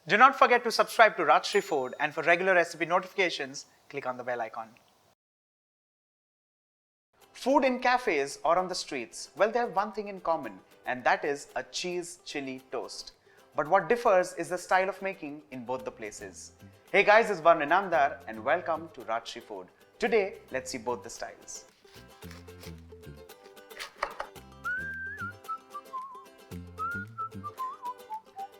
Do not forget to subscribe to Rajshri Food, and for regular recipe notifications, click on the bell icon. Food in cafes or on the streets, well, they have one thing in common, and that is a cheese chili toast. But what differs is the style of making in both the places. Hey guys, it's Varun Inamdar, and welcome to Rajshri Food. Today, let's see both the styles.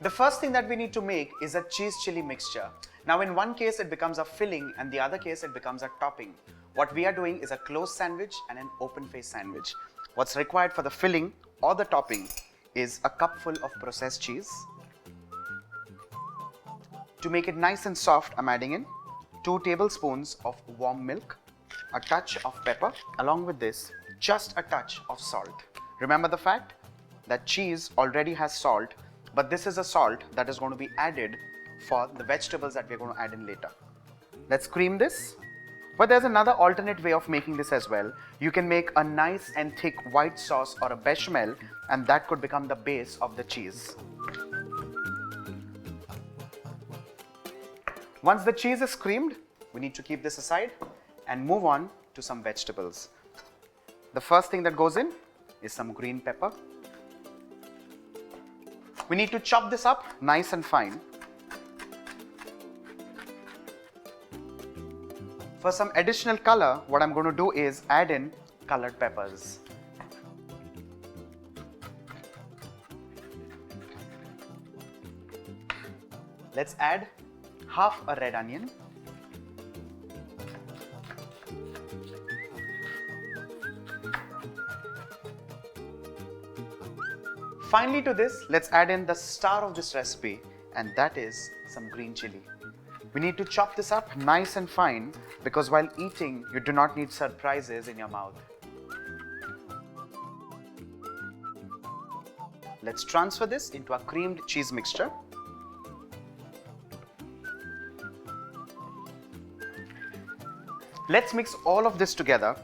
The first thing that we need to make is a cheese chili mixture. Now in one case it becomes a filling and the other case it becomes a topping. What we are doing is a closed sandwich and an open face sandwich. What's required for the filling or the topping is a cupful of processed cheese. To make it nice and soft, I'm adding in 2 tablespoons of warm milk, a touch of pepper, along with this just a touch of salt. Remember the fact that cheese already has salt, but this is a salt that is going to be added for the vegetables that we're going to add in later. Let's cream this. But there's another alternate way of making this as well. You can make a nice and thick white sauce or a bechamel, and that could become the base of the cheese. Once the cheese is creamed, we need to keep this aside and move on to some vegetables. The first thing that goes in is some green pepper. We need to chop this up nice and fine. For some additional color, what I'm going to do is add in colored peppers. Let's add half a red onion. Finally to this, let's add in the star of this recipe, and that is some green chili. We need to chop this up nice and fine because while eating, you do not need surprises in your mouth. Let's transfer this into a creamed cheese mixture. Let's mix all of this together.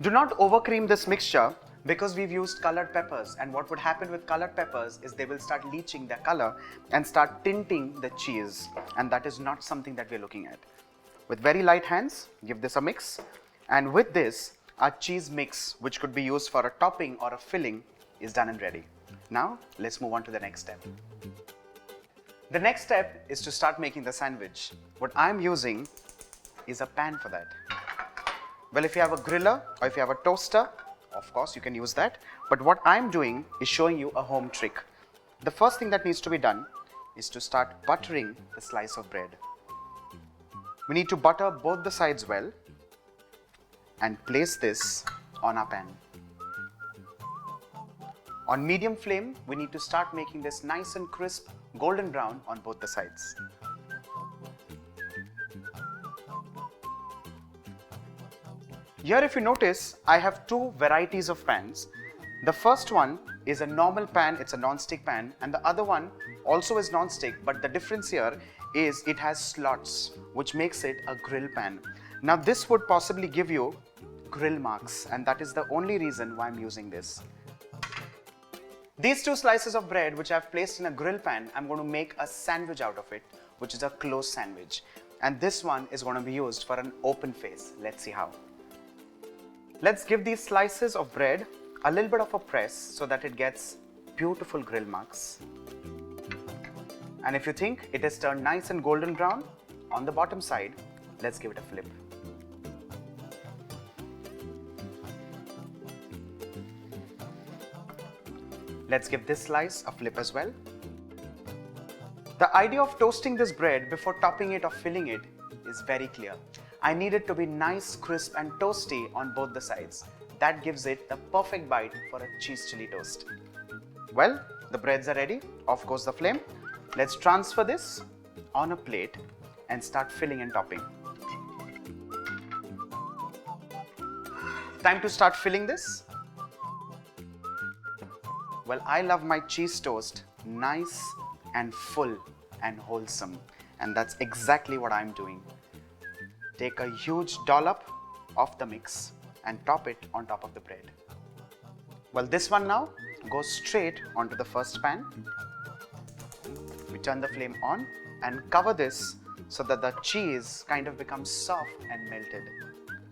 Do not overcream this mixture because we've used colored peppers, and what would happen with colored peppers is they will start leaching their color and start tinting the cheese, and that is not something that we're looking at. With very light hands, give this a mix, and with this, our cheese mix, which could be used for a topping or a filling, is done and ready. Now, let's move on to the next step. The next step is to start making the sandwich. What I'm using is a pan for that. Well, if you have a griller or if you have a toaster, of course, you can use that. But what I'm doing is showing you a home trick. The first thing that needs to be done is to start buttering the slice of bread. We need to butter both the sides well and place this on our pan. On medium flame, we need to start making this nice and crisp, golden brown on both the sides. Here if you notice, I have 2 varieties of pans. The first one is a normal pan, it's a non-stick pan, and the other one also is non-stick, but the difference here is it has slots, which makes it a grill pan. Now this would possibly give you grill marks, and that is the only reason why I'm using this. These 2 slices of bread which I've placed in a grill pan, I'm going to make a sandwich out of it, which is a closed sandwich. And this one is going to be used for an open face. Let's see how. Let's give these slices of bread a little bit of a press so that it gets beautiful grill marks. And if you think it has turned nice and golden brown on the bottom side, let's give it a flip. Let's give this slice a flip as well. The idea of toasting this bread before topping it or filling it is very clear. I need it to be nice, crisp and toasty on both the sides. That gives it the perfect bite for a cheese chili toast. Well, the breads are ready. Off goes the flame. Let's transfer this on a plate and start filling and topping. Time to start filling this. Well, I love my cheese toast nice and full and wholesome, and that's exactly what I'm doing. Take a huge dollop of the mix and top it on top of the bread. Well, this one now goes straight onto the first pan. We turn the flame on and cover this so that the cheese kind of becomes soft and melted.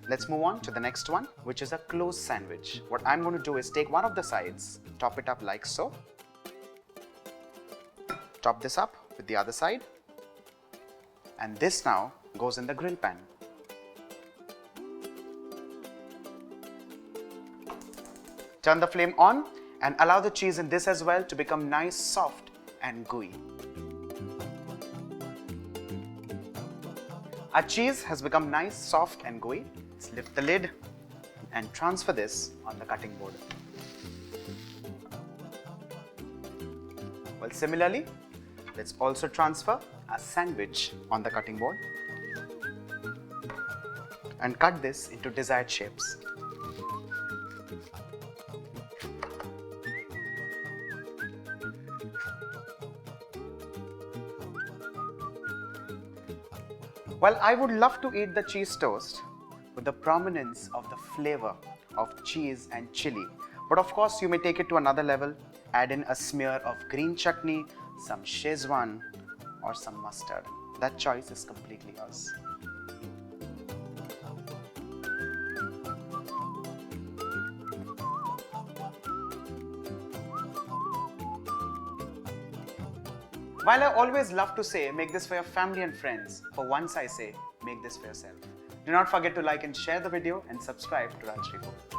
Let's move on to the next one, which is a closed sandwich. What I'm going to do is take one of the sides, top it up like so. Top this up with the other side. And this now goes in the grill pan. Turn the flame on and allow the cheese in this as well to become nice, soft and gooey. Our cheese has become nice, soft and gooey. Let's lift the lid and transfer this on the cutting board. Well, similarly, let's also transfer a sandwich on the cutting board and cut this into desired shapes. Well, I would love to eat the cheese toast with the prominence of the flavor of cheese and chili. But of course, you may take it to another level, add in a smear of green chutney, some Szechuan or some mustard. That choice is completely yours. While I always love to say, make this for your family and friends, for once I say, make this for yourself. Do not forget to like and share the video and subscribe to Rajshri Food.